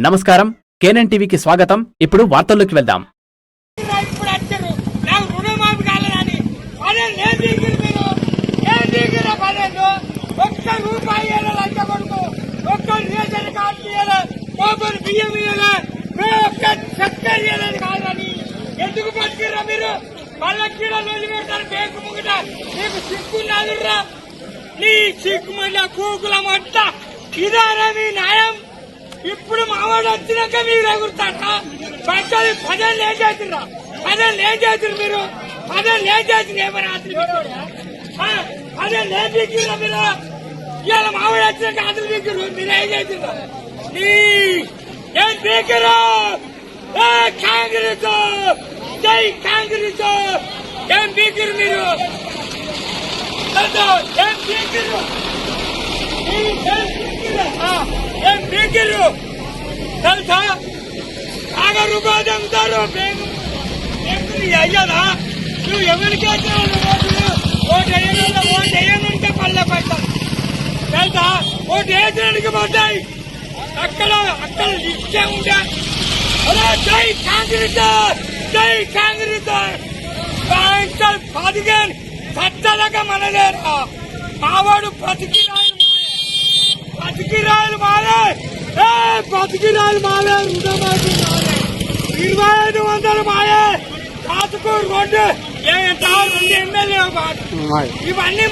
నమస్కారం, కేఎన్ఎన్ టీవీకి స్వాగతం. ఇప్పుడు వార్తల్లోకి వెళ్దాం. ఎందుకు పట్టుకురా మీరు? పల్లెక్కీడ రోజు పెడతారు బేకు ముగిట. నీకు సిగ్గున్నాదురా? నీ సిగ్గుమల్ల కూకులమంట ఇదారా మీ న్యాయం? ఇప్పుడు మావాడు వచ్చినాక మీరు ఎగురుతాట. పదేళ్ళు ఏం చేతుర్రా? పదేళ్ళు ఏం చేతురు మీరు? పదేళ్ళు ఏం చేతురు? ఏమైనా పదేళ్ళు ఏం పీకిరా మీరు? ఇవాళ మావాడు వచ్చినాక అతను పీకిరు, మీరు ఏం చేతుర్రా? నీ ఏం పీకిరా? కాంగ్రెస్ జై కాంగ్రెస్. ఏం పీకిరు మీరు? ఏం పీకిరు? ఏం పీకిరు తెలుసా? బాగా రూపాయలు అమ్ముతారు. అయ్యాదా? నువ్వు ఎవరికి ఓటు వేయనంటే పల్లె పడతావు తెలుసా? ఓటు వేయడానికి పడ్డాయి అక్కడ ఇచ్చే ఉంటే. జై కాంగ్రెస్ జై కాంగ్రెస్. పదిహేను పచ్చలక మనలేరా? మావాడు బతికిరాయలు మాలే, బతికిరాయలు మాలే, రుణమాఫీ మాలే, 2500 మాలే, కాసుకూరు రోడ్డు 2 ఎమ్మెల్యే ఇవన్నీ